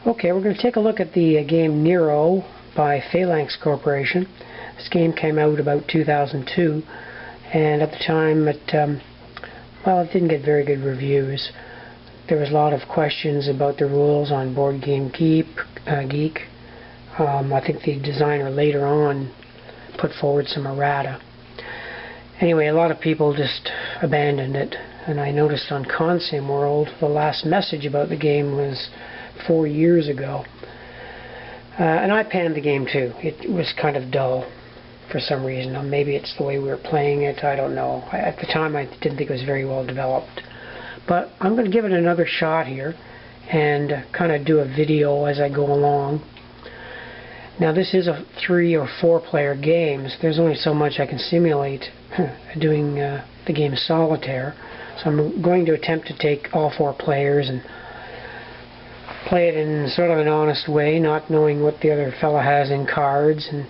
Okay, we're going to take a look at the game Nero by Phalanx Corporation. This game came out about 2002, and at the time it didn't get very good reviews. There was a lot of questions about the rules on Board Game Geek. I think the designer later on put forward some errata. Anyway, a lot of people just abandoned it, and I noticed on Consim World the last message about the game was 4 years ago. And I panned the game too. It was kind of dull for some reason. Maybe it's the way we were playing it, I don't know. At the time I didn't think it was very well developed. But I'm going to give it another shot here and kind of do a video as I go along. Now this is a 3 or 4 player game, so there's only so much I can simulate doing the game Solitaire. So I'm going to attempt to take all 4 players and play it in sort of an honest way, not knowing what the other fella has in cards. And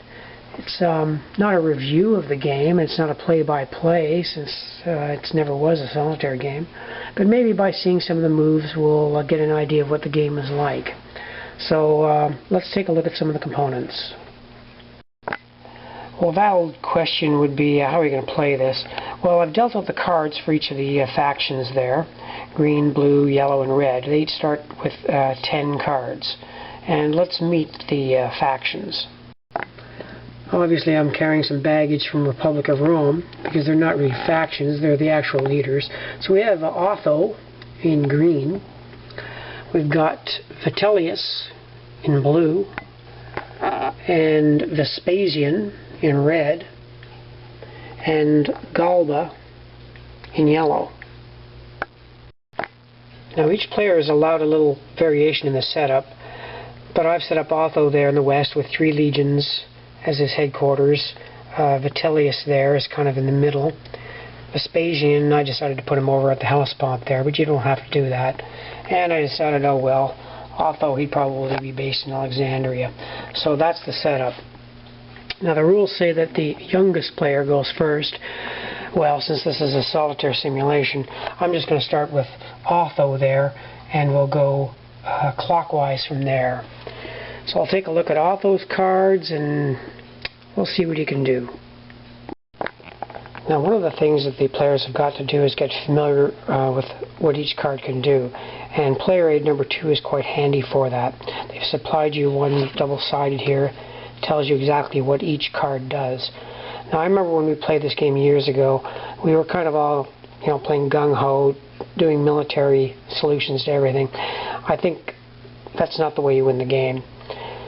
it's not a review of the game, it's not a play-by-play, since it never was a solitaire game. But maybe by seeing some of the moves we'll get an idea of what the game is like. So let's take a look at some of the components. Well, a valid question would be, how are you going to play this? Well, I've dealt out the cards for each of the factions there. Green, blue, yellow, and red. They each start with 10 cards. And let's meet the factions. Obviously I'm carrying some baggage from Republic of Rome, because they're not really factions, they're the actual leaders. So we have Otho in green. We've got Vitellius in blue, and Vespasian in red, and Galba in yellow. Now each player is allowed a little variation in the setup, but I've set up Otho there in the west with 3 legions as his headquarters. Vitellius there is kind of in the middle. Vespasian, I decided to put him over at the house spot there, but you don't have to do that. And I decided, oh well, Otho, he'd probably be based in Alexandria. So that's the setup. Now the rules say that the youngest player goes first. Well, since this is a solitaire simulation, I'm just going to start with Otho there, and we'll go clockwise from there. So I'll take a look at Otho's cards, and we'll see what he can do. Now one of the things that the players have got to do is get familiar with what each card can do. And player aid number 2 is quite handy for that. They've supplied you one double-sided here. Tells you exactly what each card does. Now I remember when we played this game years ago, we were kind of all, playing gung-ho, doing military solutions to everything. I think that's not the way you win the game.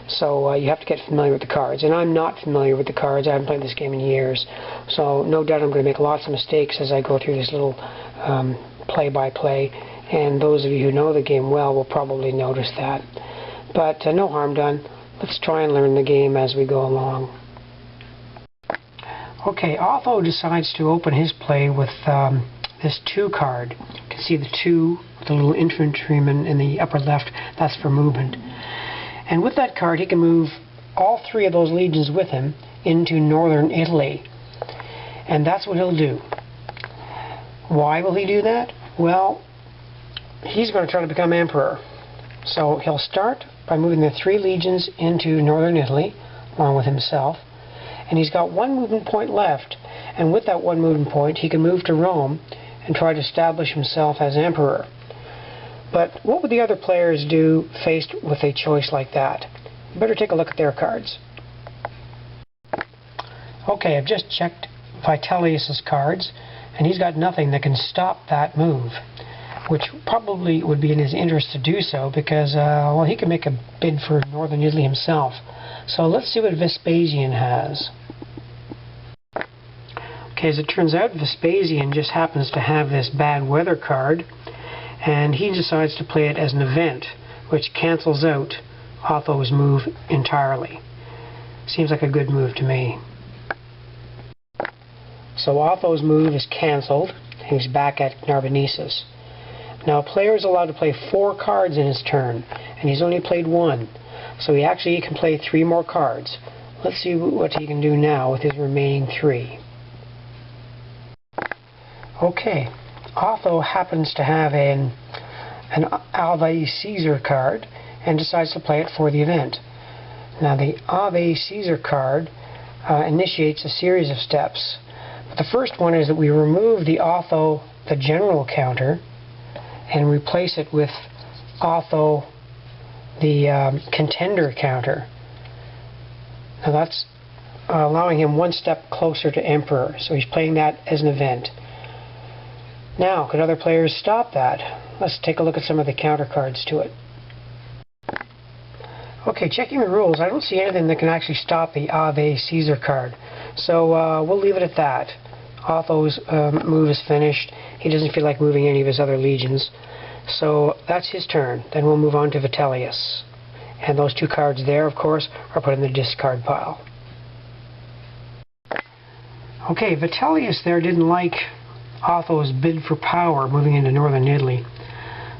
So you have to get familiar with the cards. And I'm not familiar with the cards. I haven't played this game in years. So no doubt I'm going to make lots of mistakes as I go through this little play-by-play. And those of you who know the game well will probably notice that. But no harm done. Let's try and learn the game as we go along. Okay, Otho decides to open his play with this 2 card. You can see the 2 with the little infantryman in the upper left. That's for movement. And with that card he can move all 3 of those legions with him into northern Italy. And that's what he'll do. Why will he do that? Well, he's going to try to become emperor. So he'll start by moving the 3 legions into northern Italy, along with himself. And he's got 1 movement point left. And with that 1 movement point, he can move to Rome and try to establish himself as emperor. But what would the other players do faced with a choice like that? You better take a look at their cards. Okay, I've just checked Vitellius's cards, and he's got nothing that can stop that move, which probably would be in his interest to do so, because well, he can make a bid for northern Italy himself. So let's see what Vespasian has. Okay, as it turns out, Vespasian just happens to have this bad weather card, and he decides to play it as an event, which cancels out Otho's move entirely. Seems like a good move to me. So Otho's move is cancelled, and he's back at Narbonensis. Now a player is allowed to play 4 cards in his turn, and he's only played 1. So he actually can play 3 more cards. Let's see what he can do now with his remaining 3. Okay, Otho happens to have an Alvae Caesar card, and decides to play it for the event. Now the Ave Caesar card initiates a series of steps. But the first one is that we remove the Otho, the general counter, and replace it with Otho, the contender counter. Now that's allowing him one step closer to Emperor, so he's playing that as an event. Now, could other players stop that? Let's take a look at some of the counter cards to it. Okay, checking the rules, I don't see anything that can actually stop the Ave Caesar card, so we'll leave it at that. Otho's move is finished. He doesn't feel like moving any of his other legions, so that's his turn. Then we'll move on to Vitellius. And those two cards there, of course, are put in the discard pile. Okay, Vitellius there didn't like Otho's bid for power moving into northern Italy,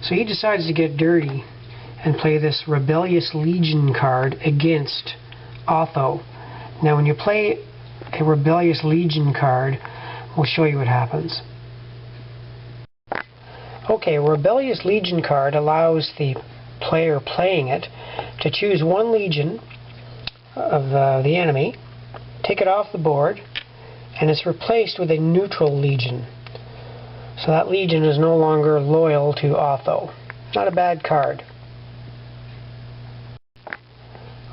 so he decides to get dirty and play this Rebellious Legion card against Otho. Now when you play a Rebellious Legion card, we'll show you what happens. Okay, a Rebellious Legion card allows the player playing it to choose one legion of the enemy, take it off the board, and it's replaced with a neutral legion. So that legion is no longer loyal to Otho. Not a bad card.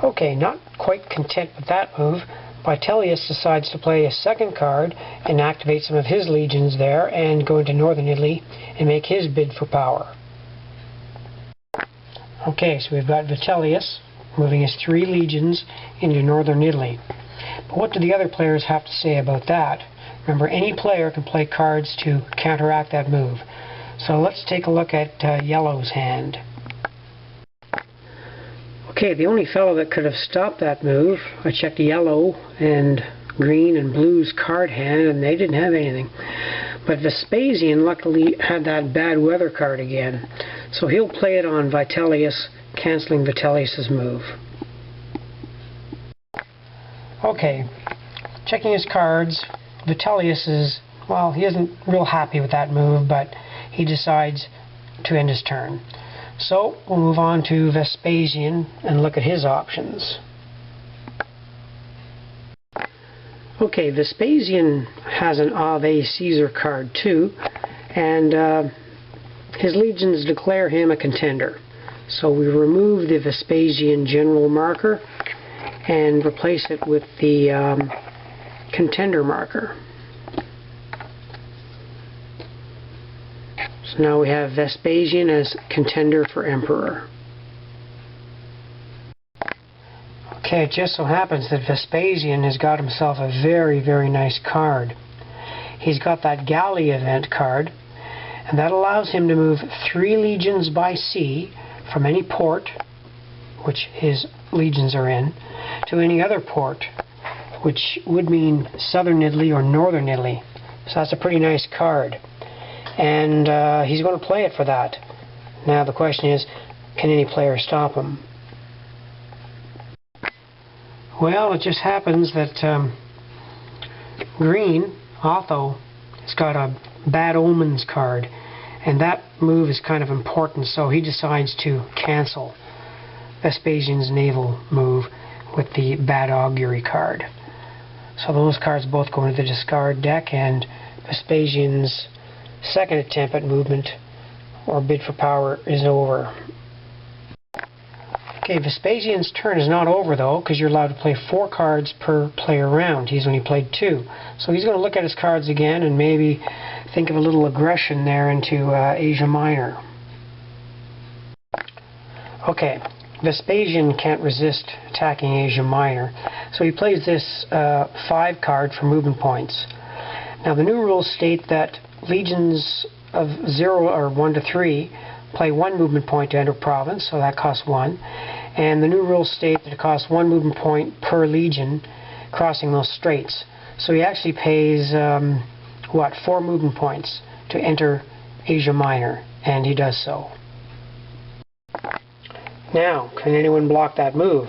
Okay, not quite content with that move, Vitellius decides to play a second card and activate some of his legions there and go into northern Italy and make his bid for power. Okay, so we've got Vitellius moving his 3 legions into northern Italy. But what do the other players have to say about that? Remember, any player can play cards to counteract that move. So let's take a look at Yellow's hand. Okay, the only fellow that could have stopped that move, I checked Yellow and Green and Blue's card hand, and they didn't have anything. But Vespasian luckily had that bad weather card again, so he'll play it on Vitellius, canceling Vitellius's move. Okay, checking his cards, Vitellius is, well, he isn't real happy with that move, but he decides to end his turn. So we'll move on to Vespasian and look at his options. Okay, Vespasian has an Ave Caesar card too, and his legions declare him a contender. So we remove the Vespasian general marker and replace it with the contender marker. So now we have Vespasian as contender for Emperor. Okay, it just so happens that Vespasian has got himself a very, very nice card. He's got that galley event card, and that allows him to move 3 legions by sea from any port, which his legions are in, to any other port, which would mean southern Italy or northern Italy. So that's a pretty nice card. And he's going to play it for that. Now the question is, can any player stop him? Well, it just happens that Green, Otho, has got a Bad Omens card, and that move is kind of important, so he decides to cancel Vespasian's naval move with the Bad Augury card. So those cards both go into the discard deck, and Vespasian's second attempt at movement or bid for power is over. Okay, Vespasian's turn is not over though, because you're allowed to play 4 cards per player round. He's only played 2. So he's going to look at his cards again and maybe think of a little aggression there into Asia Minor. Okay, Vespasian can't resist attacking Asia Minor, so he plays this 5 card for movement points. Now the new rules state that legions of 0 or 1 to 3 play 1 movement point to enter province, so that costs 1. And the new rules state that it costs 1 movement point per legion crossing those straits. So he actually pays, 4 movement points to enter Asia Minor, and he does so. Now, can anyone block that move?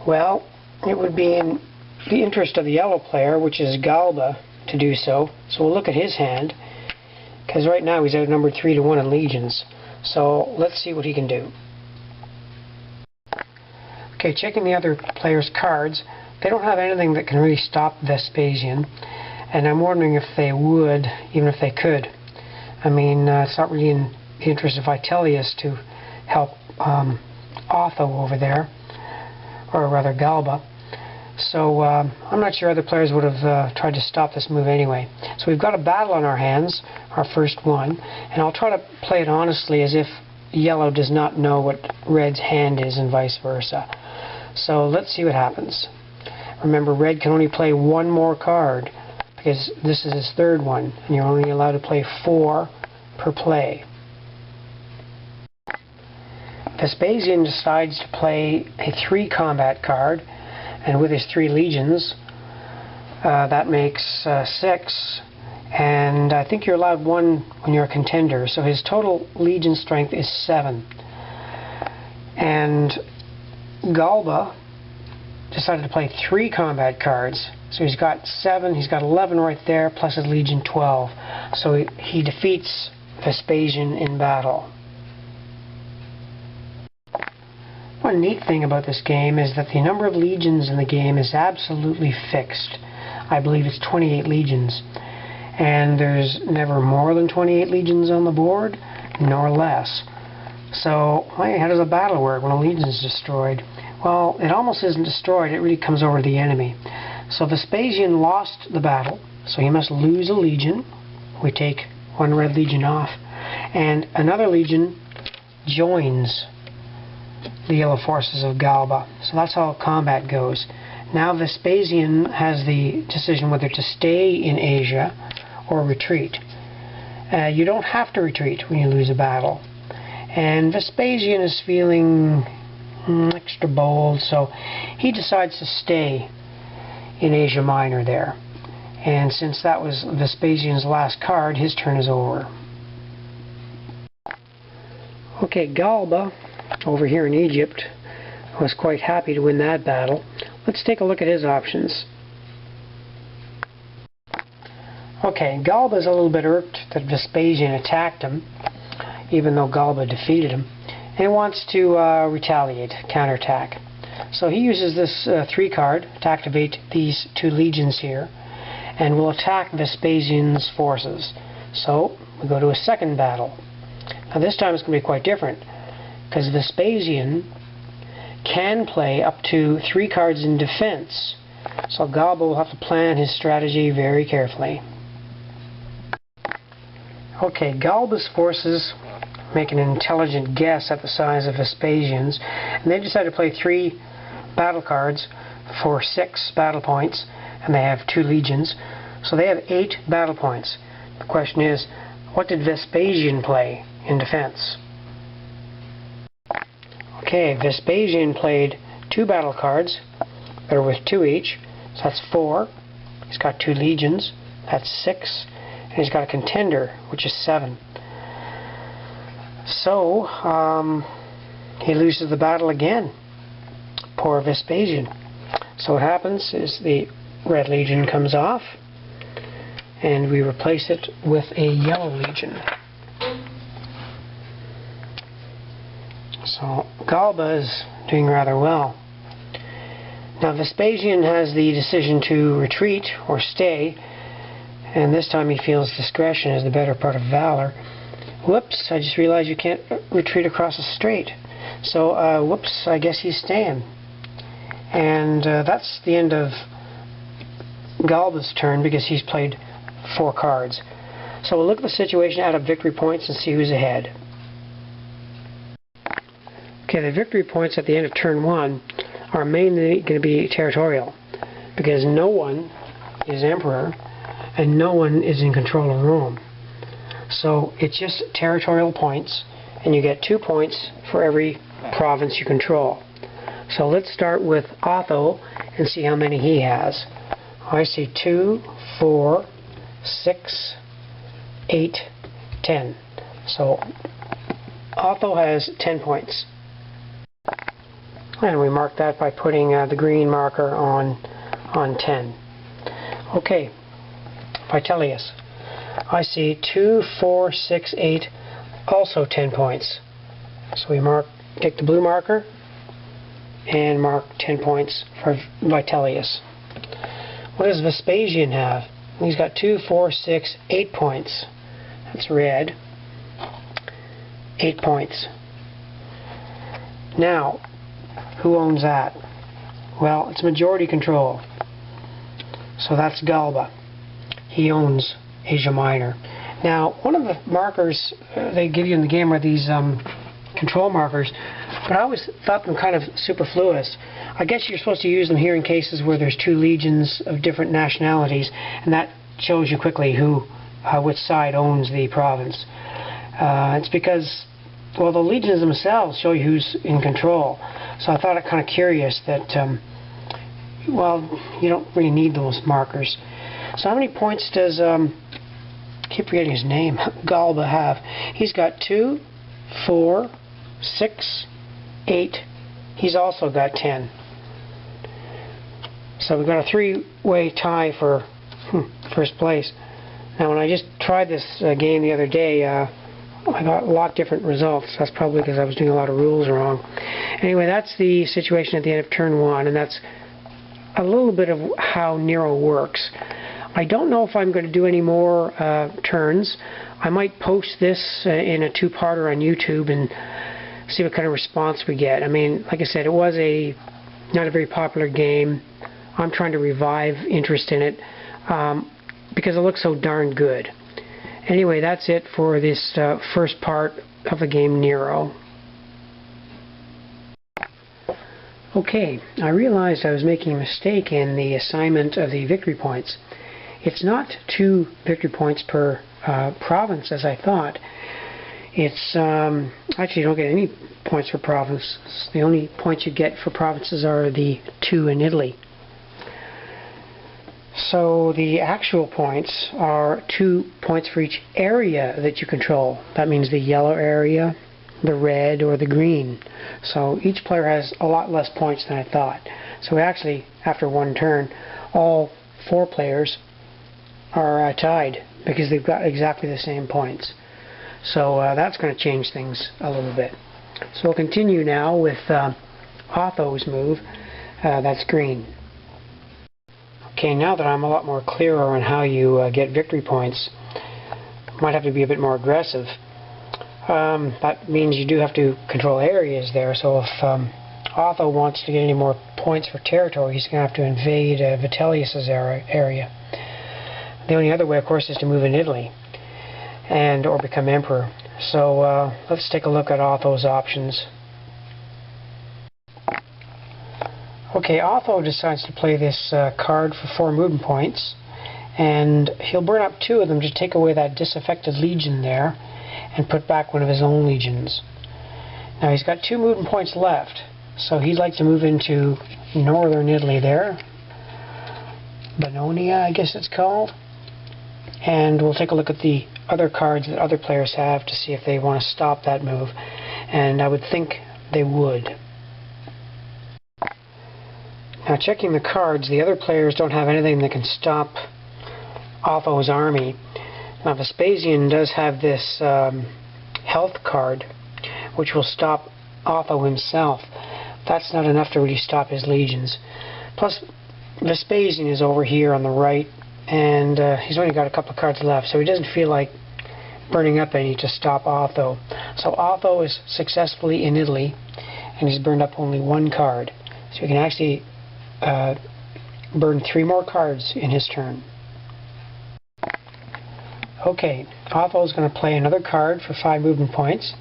Well, it would be in the interest of the yellow player, which is Galba, to do so. So we'll look at his hand, because right now he's outnumbered 3 to 1 in legions. So let's see what he can do. Okay, checking the other players' cards, they don't have anything that can really stop Vespasian, and I'm wondering if they would, even if they could. I mean, it's not really in the interest of Vitellius to help Otho over there, or rather Galba. So I'm not sure other players would have tried to stop this move anyway. So we've got a battle on our hands, our first one, and I'll try to play it honestly as if yellow does not know what red's hand is and vice versa. So let's see what happens. Remember, red can only play one more card because this is his third one, and you're only allowed to play 4 per play. Vespasian decides to play a 3 combat card, and with his 3 legions, that makes 6, and I think you're allowed 1 when you're a contender, so his total legion strength is 7. And Galba decided to play 3 combat cards, so he's got 7, he's got 11 right there, plus his legion 12. So he defeats Vespasian in battle. One neat thing about this game is that the number of legions in the game is absolutely fixed. I believe it's 28 legions. And there's never more than 28 legions on the board, nor less. So how does a battle work when a legion is destroyed? Well, it almost isn't destroyed, it really comes over to the enemy. So Vespasian lost the battle, so he must lose a legion. We take 1 red legion off. And another legion joins the yellow forces of Galba. So that's how combat goes. Now Vespasian has the decision whether to stay in Asia or retreat. You don't have to retreat when you lose a battle. And Vespasian is feeling extra bold, so he decides to stay in Asia Minor there. And since that was Vespasian's last card, his turn is over. Okay, Galba, over here in Egypt, was quite happy to win that battle. Let's take a look at his options. Okay, Galba's a little bit irked that Vespasian attacked him, even though Galba defeated him, and he wants to retaliate, counterattack. So he uses this 3 card to activate these 2 legions here, and will attack Vespasian's forces. So we go to a second battle. Now this time it's going to be quite different, because Vespasian can play up to 3 cards in defense. So Galba will have to plan his strategy very carefully. Okay, Galba's forces make an intelligent guess at the size of Vespasian's, and they decide to play 3 battle cards for 6 battle points, and they have 2 legions, so they have 8 battle points. The question is, what did Vespasian play in defense? Okay, Vespasian played 2 battle cards that are worth 2 each, so that's 4. He's got 2 legions, that's 6, and he's got a contender, which is 7. So, he loses the battle again. Poor Vespasian. So what happens is the red legion comes off, and we replace it with a yellow legion. So Galba is doing rather well. Now Vespasian has the decision to retreat or stay, and this time he feels discretion is the better part of valor. Whoops, I just realized you can't retreat across a strait. So, whoops, I guess he's staying. And that's the end of Galba's turn because he's played 4 cards. So we'll look at the situation, add up victory points, and see who's ahead. Okay, the victory points at the end of turn 1 are mainly going to be territorial, because no one is emperor and no one is in control of Rome. So it's just territorial points, and you get 2 points for every province you control. So let's start with Otho and see how many he has. I see 2, 4, 6, 8, 10. So Otho has 10 points. And we mark that by putting the green marker on 10. Okay, Vitellius. I see 2, 4, 6, 8, also 10 points. So we take the blue marker and mark 10 points for Vitellius. What does Vespasian have? He's got 2, 4, 6, 8 points. That's red. 8 points. Now, who owns that? Well, it's majority control. So that's Galba. He owns Asia Minor. Now, one of the markers they give you in the game are these control markers, but I always thought them kind of superfluous. I guess you're supposed to use them here in cases where there's 2 legions of different nationalities, and that shows you quickly which side owns the province. It's because, well, the legions themselves show you who's in control. So I thought it kind of curious that, well, you don't really need those markers. So how many points does, I keep forgetting his name, Galba have? He's got 2, 4, 6, 8. He's also got 10. So we've got a 3-way tie for first place. Now when I just tried this game the other day, I got a lot different results. That's probably because I was doing a lot of rules wrong. Anyway, that's the situation at the end of turn 1, and that's a little bit of how Nero works. I don't know if I'm going to do any more turns. I might post this in a 2-parter on YouTube and see what kind of response we get. I mean, like I said, it was not a very popular game. I'm trying to revive interest in it because it looks so darn good. Anyway, that's it for this first part of the game Nero. Okay, I realized I was making a mistake in the assignment of the victory points. It's not 2 victory points per province as I thought. It's actually you don't get any points for provinces. The only points you get for provinces are the 2 in Italy. So the actual points are 2 points for each area that you control. That means the yellow area, the red, or the green. So each player has a lot less points than I thought. So actually, after 1 turn, all 4 players are tied because they've got exactly the same points. So that's going to change things a little bit. So we'll continue now with Otho's move. That's green. Okay, now that I'm a lot more clearer on how you get victory points, might have to be a bit more aggressive. That means you do have to control areas there, so if Otho wants to get any more points for territory, he's going to have to invade Vitellius' area. The only other way, of course, is to move in Italy or become emperor. So let's take a look at Otho's options. Okay, Otho decides to play this card for 4 movement points, and he'll burn up 2 of them to take away that disaffected legion there and put back one of his own legions. Now he's got 2 movement points left, so he'd like to move into northern Italy there, Bononia I guess it's called, and we'll take a look at the other cards that other players have to see if they want to stop that move, and I would think they would. Now checking the cards, the other players don't have anything that can stop Otho's army. Now Vespasian does have this health card which will stop Otho himself. That's not enough to really stop his legions. Plus Vespasian is over here on the right, and he's only got a couple of cards left, so he doesn't feel like burning up any to stop Otho. So Otho is successfully in Italy, and he's burned up only 1 card. So he can actually burn 3 more cards in his turn. Okay, Otho is going to play another card for 5 movement points,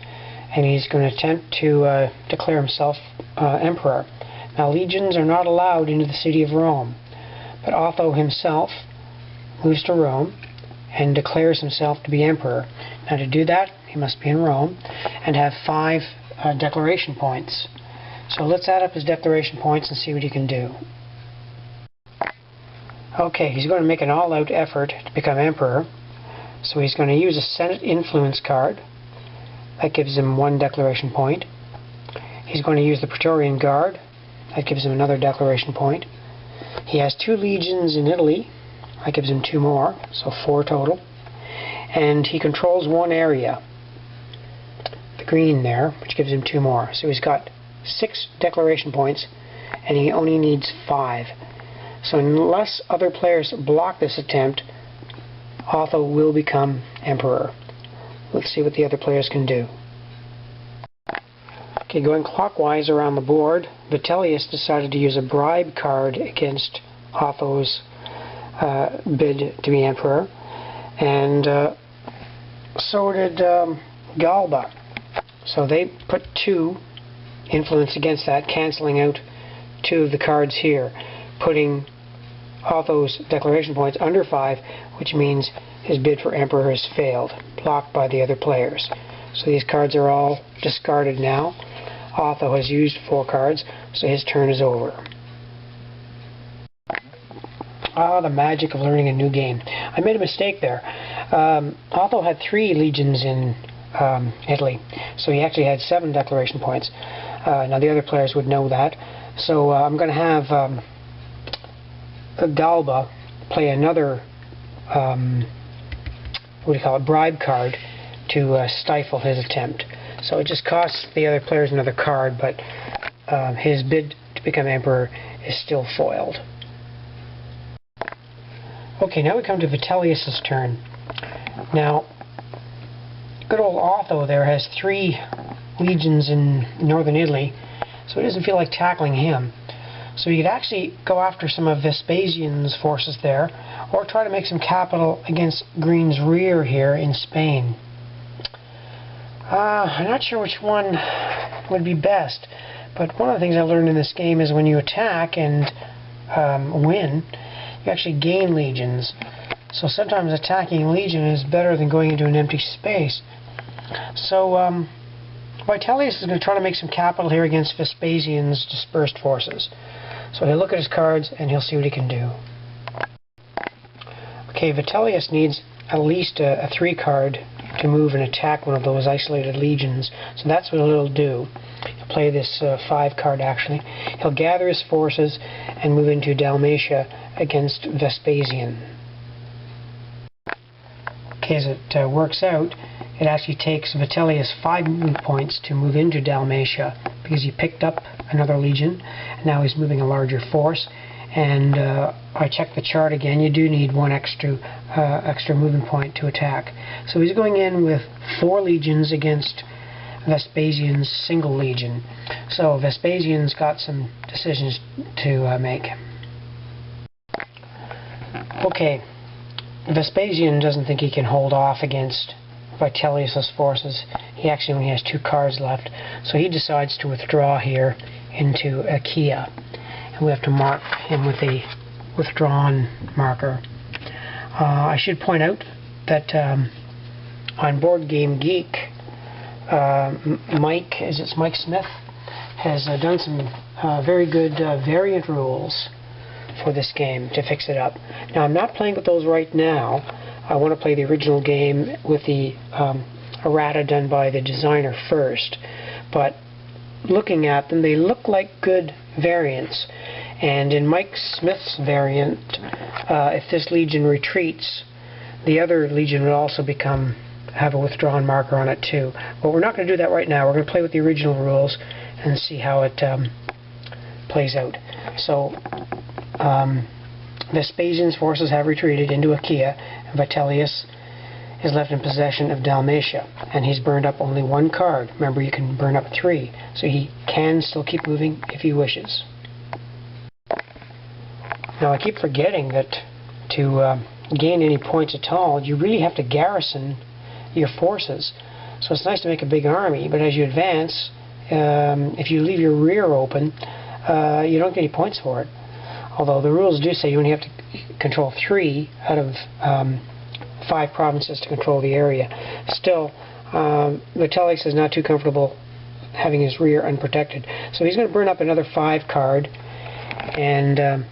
and he's going to attempt to declare himself emperor. Now legions are not allowed into the city of Rome, but Otho himself moves to Rome and declares himself to be emperor. Now to do that, he must be in Rome and have 5 declaration points. So let's add up his declaration points and see what he can do. Okay, he's going to make an all-out effort to become emperor. So he's going to use a Senate influence card. That gives him 1 declaration point. He's going to use the Praetorian Guard. That gives him another declaration point. He has 2 legions in Italy. That gives him 2 more, so 4 total. And he controls 1 area, the green there, which gives him 2 more. So he's got 6 declaration points, and he only needs 5. So unless other players block this attempt, Otho will become emperor. Let's see what the other players can do. Okay, going clockwise around the board, Vitellius decided to use a bribe card against Otho's bid to be emperor, and so did Galba. So they put 2 influence against that, cancelling out 2 of the cards here, putting Otho's declaration points under 5, which means his bid for emperor has failed, blocked by the other players. So these cards are all discarded now. Otho has used 4 cards, so his turn is over. Ah, the magic of learning a new game. I made a mistake there. Otho had 3 legions in Italy, so he actually had 7 declaration points. Now the other players would know that, so I'm going to have Galba play another bribe card to stifle his attempt. So it just costs the other players another card, but his bid to become emperor is still foiled. Okay, now we come to Vitellius' turn. Now, good old Otho there has 3 legions in northern Italy, so it doesn't feel like tackling him. So you could actually go after some of Vespasian's forces there, or try to make some capital against Green's rear here in Spain. I'm not sure which one would be best, but one of the things I learned in this game is when you attack and win, you actually gain legions. So sometimes attacking a legion is better than going into an empty space. So Vitellius is going to try to make some capital here against Vespasian's dispersed forces. So he'll look at his cards and he'll see what he can do. Okay, Vitellius needs at least a 3 card to move and attack one of those isolated legions. So that's what he'll do. He'll play this 5 card actually. He'll gather his forces and move into Dalmatia against Vespasian. Okay, as it works out, it actually takes Vitellius 5 movement points to move into Dalmatia because he picked up another legion. Now he's moving a larger force. And I checked the chart again. You do need 1 extra movement point to attack. So he's going in with 4 legions against Vespasian's single legion. So Vespasian's got some decisions to make. Okay, Vespasian doesn't think he can hold off against Vitellius' forces. He actually only has 2 cards left, so he decides to withdraw here into Achaia. And we have to mark him with a withdrawn marker. I should point out that on Board Game Geek, Mike Smith has done some very good variant rules for this game to fix it up. Now I'm not playing with those right now. I want to play the original game with the errata done by the designer first, but looking at them, they look like good variants. And in Mike Smith's variant, if this legion retreats, the other legion would also have a withdrawn marker on it too. But we're not going to do that right now. We're going to play with the original rules and see how it plays out. So Vespasian's forces have retreated into Achaia, and Vitellius is left in possession of Dalmatia, and he's burned up only 1 card. Remember, you can burn up 3, so he can still keep moving if he wishes. Now I keep forgetting that to gain any points at all, you really have to garrison your forces. So it's nice to make a big army, but as you advance, if you leave your rear open, you don't get any points for it. Although the rules do say you only have to control 3 out of 5 provinces to control the area. Still, Vitellius is not too comfortable having his rear unprotected. So he's going to burn up another 5 card and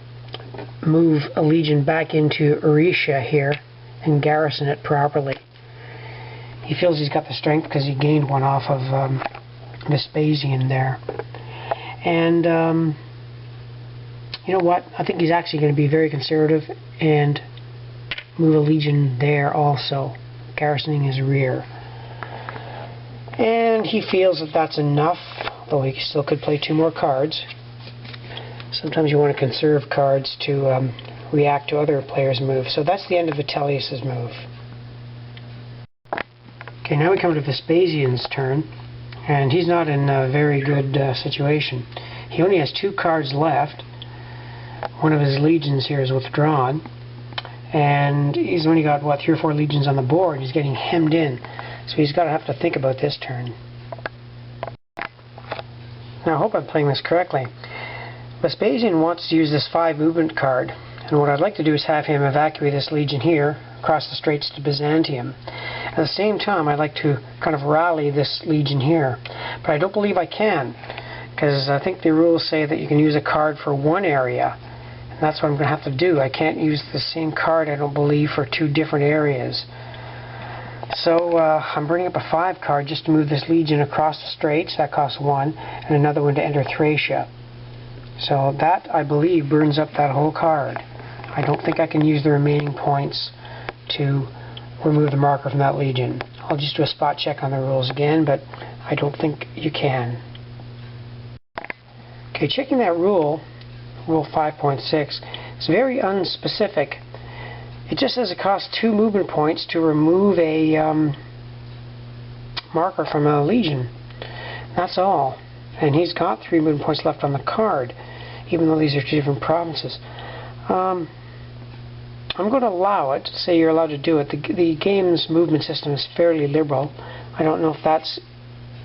move a legion back into Aricia here and garrison it properly. He feels he's got the strength because he gained 1 off of Vespasian there. And you know what? I think he's actually going to be very conservative and move a legion there also, garrisoning his rear. And he feels that that's enough. though he still could play 2 more cards. Sometimes you want to conserve cards to react to other players' moves. So that's the end of Vitellius' move. Okay, now we come to Vespasian's turn, and he's not in a very good situation. He only has 2 cards left. One of his legions here is withdrawn, and he's only got, what, 3 or 4 legions on the board. He's getting hemmed in, so he's got to have to think about this turn. Now, I hope I'm playing this correctly. Vespasian wants to use this 5 movement card, and what I'd like to do is have him evacuate this legion here across the straits to Byzantium. At the same time, I'd like to kind of rally this legion here, but I don't believe I can, because I think the rules say that you can use a card for 1 area, and that's what I'm going to have to do. I can't use the same card, I don't believe, for 2 different areas. So I'm bringing up a 5 card just to move this legion across the straits. That costs 1, and another one to enter Thracia. So that, I believe, burns up that whole card. I don't think I can use the remaining points to remove the marker from that legion. I'll just do a spot check on the rules again, but I don't think you can. Okay, checking that rule, Rule 5.6, it's very unspecific. It just says it costs 2 movement points to remove a marker from a legion. That's all. And he's got 3 movement points left on the card, even though these are 2 different provinces. I'm going to allow it, say you're allowed to do it. The game's movement system is fairly liberal. I don't know if that's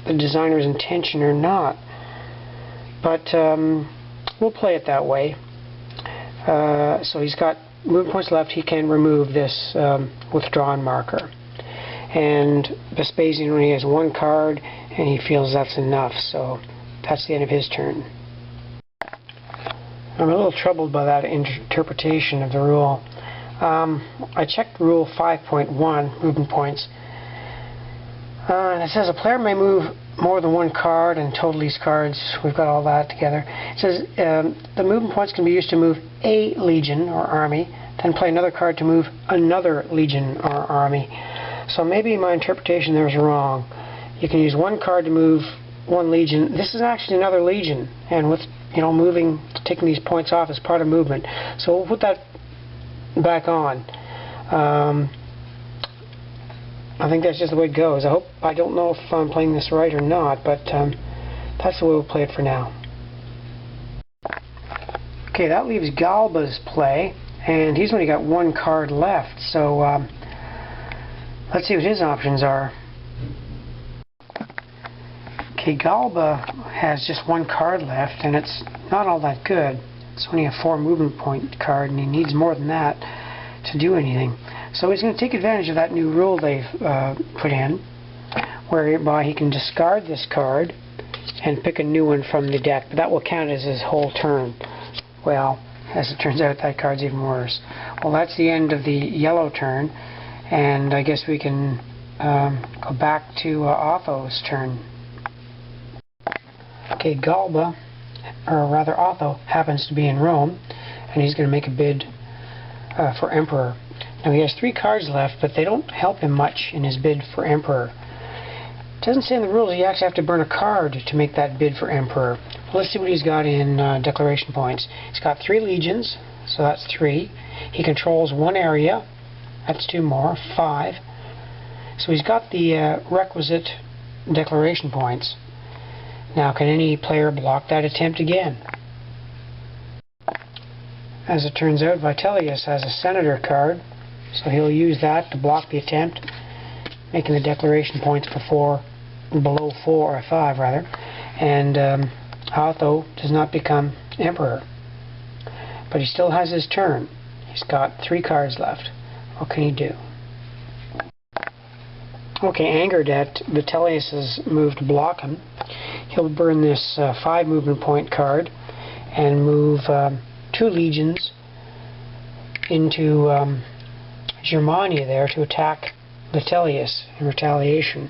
the designer's intention or not, but we'll play it that way. So he's got movement points left. He can remove this withdrawn marker. And Vespasian only has 1 card, and he feels that's enough, so that's the end of his turn. I'm a little troubled by that interpretation of the rule. I checked Rule 5.1, movement points, and it says a player may move more than 1 card, and total these cards, we've got all that together. It says the movement points can be used to move a legion or army, then play another card to move another legion or army. So maybe my interpretation there is wrong. You can use 1 card to move 1 legion. This is actually another legion, and with taking these points off is part of movement. So we'll put that back on. I think that's just the way it goes. I don't know if I'm playing this right or not, but that's the way we'll play it for now. Okay, that leaves Galba's play, and he's only got 1 card left, so let's see what his options are. Okay, Galba has just 1 card left, and it's not all that good. It's only a 4 movement point card, and he needs more than that to do anything. So he's going to take advantage of that new rule they've put in, whereby he can discard this card and pick a new one from the deck, but that will count as his whole turn. Well, as it turns out, that card's even worse. Well, that's the end of the yellow turn, and I guess we can go back to Otho's turn. Okay, Galba, or rather Otho, happens to be in Rome, and he's going to make a bid for Emperor. Now he has 3 cards left, but they don't help him much in his bid for Emperor. It doesn't say in the rules you actually have to burn a card to make that bid for Emperor. Well, let's see what he's got in declaration points. He's got 3 legions, so that's 3. He controls 1 area, that's 2 more, 5. So he's got the requisite declaration points. Now, can any player block that attempt again? As it turns out, Vitellius has a Senator card, so he'll use that to block the attempt, making the declaration points below 4 or 5 rather, and Otho does not become Emperor. But he still has his turn. He's got 3 cards left. What can he do? Okay, angered at Vitellius' move to block him, he'll burn this 5 movement point card and move 2 legions into Germania there to attack Vitellius in retaliation.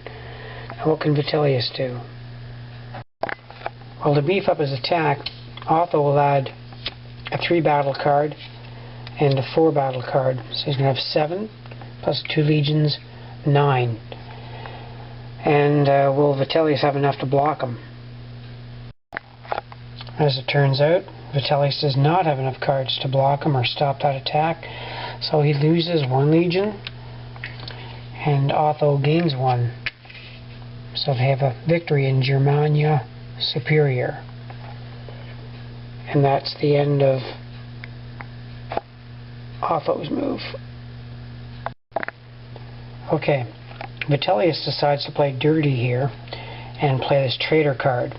And what can Vitellius do? Well, to beef up his attack, Otho will add a 3 battle card and a 4 battle card. So he's going to have 7 plus 2 legions, 9. And will Vitellius have enough to block him? As it turns out, Vitellius does not have enough cards to block him or stop that attack, so he loses 1 legion, and Otho gains 1. So they have a victory in Germania Superior. And that's the end of Otho's move. Okay, Vitellius decides to play dirty here and play this traitor card.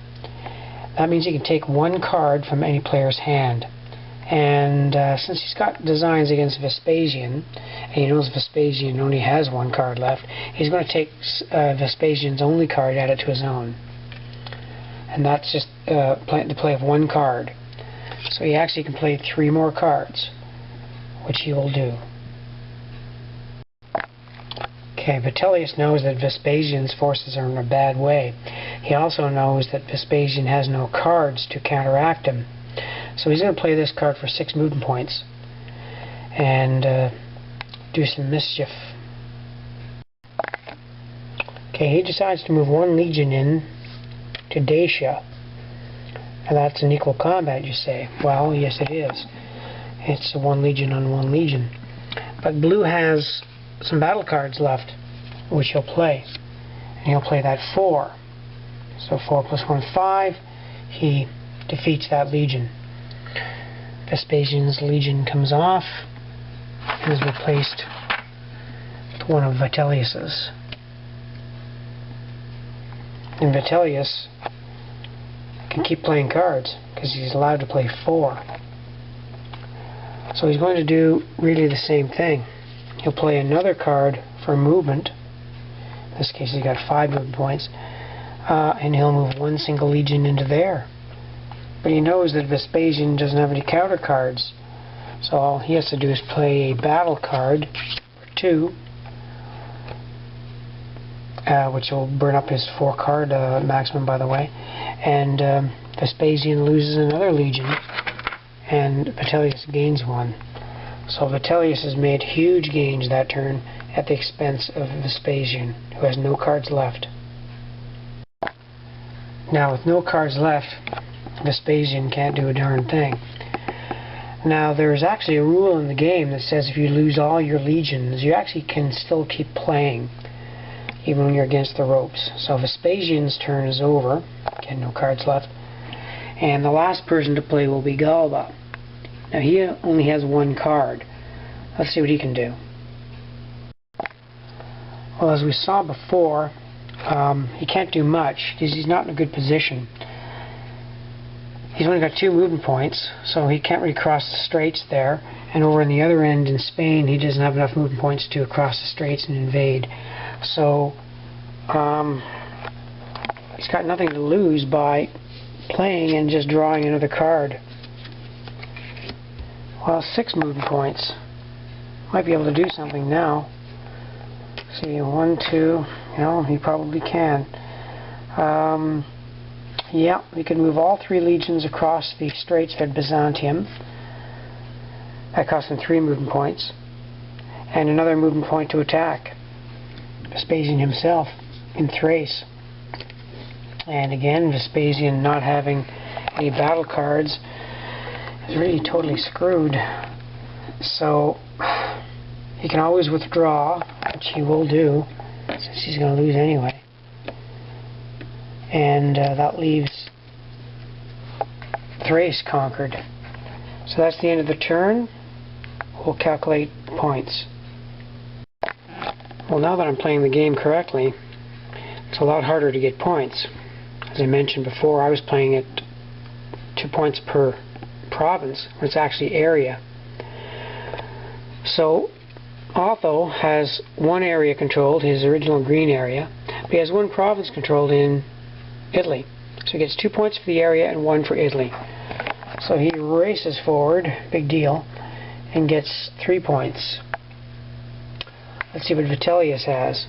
That means he can take 1 card from any player's hand. And since he's got designs against Vespasian, and he knows Vespasian only has 1 card left, he's going to take Vespasian's only card, add it to his own. And that's just the play of 1 card. So he actually can play 3 more cards, which he will do. Okay, Vitellius knows that Vespasian's forces are in a bad way. He also knows that Vespasian has no cards to counteract him. So he's going to play this card for 6 movement points and do some mischief. Okay, he decides to move 1 legion in to Dacia. And that's an equal combat, you say. Well, yes it is. It's 1 legion on 1 legion. But blue has some battle cards left, which he'll play. And he'll play that 4. So 4 plus 1, 5. He defeats that legion. Vespasian's legion comes off and is replaced with one of Vitellius's. And Vitellius can keep playing cards because he's allowed to play 4. So he's going to do really the same thing. He'll play another card for movement. In this case he's got 5 movement points. And he'll move 1 single legion into there. But he knows that Vespasian doesn't have any counter cards. So all he has to do is play a battle card for 2. Which will burn up his 4 card maximum, by the way. And Vespasian loses another legion. And Vitellius gains 1. So Vitellius has made huge gains that turn at the expense of Vespasian, who has no cards left. Now with no cards left, Vespasian can't do a darn thing. Now there's actually a rule in the game that says if you lose all your legions, you actually can still keep playing, even when you're against the ropes. So Vespasian's turn is over. Again, no cards left. And the last person to play will be Galba. Now he only has 1 card. Let's see what he can do. Well, as we saw before, he can't do much because he's not in a good position. He's only got 2 movement points, so he can't really cross the straits there. And over on the other end in Spain, he doesn't have enough movement points to cross the straits and invade. So he's got nothing to lose by playing and just drawing another card. Well, 6 movement points. Might be able to do something now. See, 1, 2. You know, he probably can. Yeah, we can move all 3 legions across the straits at Byzantium. That costs him 3 movement points. And another movement point to attack Vespasian himself in Thrace. And again, Vespasian not having any battle cards is really totally screwed. So he can always withdraw, which he will do, since he's going to lose anyway. And that leaves Thrace conquered. So that's the end of the turn. We'll calculate points. Well, now that I'm playing the game correctly, it's a lot harder to get points. As I mentioned before, I was playing at 2 points per province, when it's actually area. So Otho has 1 area controlled, his original green area, but he has 1 province controlled in Italy. So he gets 2 points for the area and 1 for Italy. So he races forward, big deal, and gets 3 points. Let's see what Vitellius has.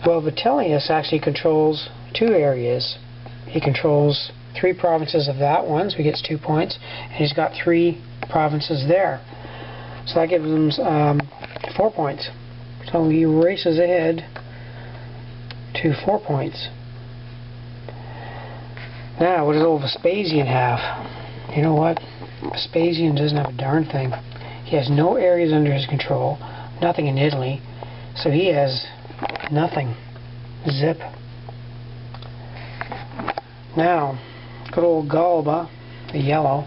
Well, Vitellius actually controls 2 areas. He controls 3 provinces of that one, so he gets 2 points, and he's got 3 provinces there. So that gives him 4 points. So he races ahead to 4 points. Now, what does old Vespasian have? You know what? Vespasian doesn't have a darn thing. He has no areas under his control, nothing in Italy, so he has nothing. Zip. Now, good old Galba, the yellow,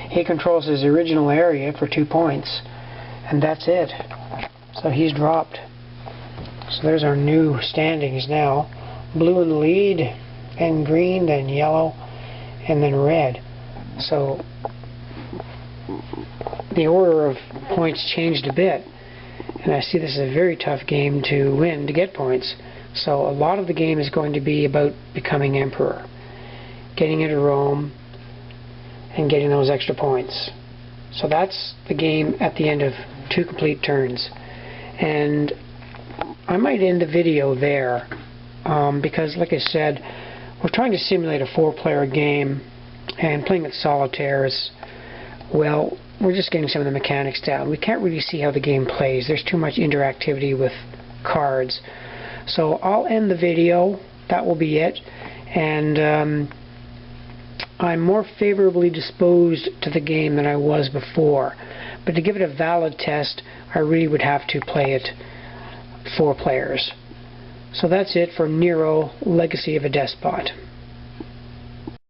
he controls his original area for 2 points, and that's it. So he's dropped. So there's our new standings now. Blue in the lead, then green, then yellow, and then red. So the order of points changed a bit, and I see this is a very tough game to win to get points. So a lot of the game is going to be about becoming emperor, getting into Rome, and getting those extra points. So that's the game at the end of 2 complete turns. And I might end the video there, because like I said, we're trying to simulate a 4-player game, and playing with solitaire is, well, we're just getting some of the mechanics down. We can't really see how the game plays. There's too much interactivity with cards. So I'll end the video. That will be it. And I'm more favorably disposed to the game than I was before. But to give it a valid test, I really would have to play it 4 players. So that's it for Nero, Legacy of a Despot.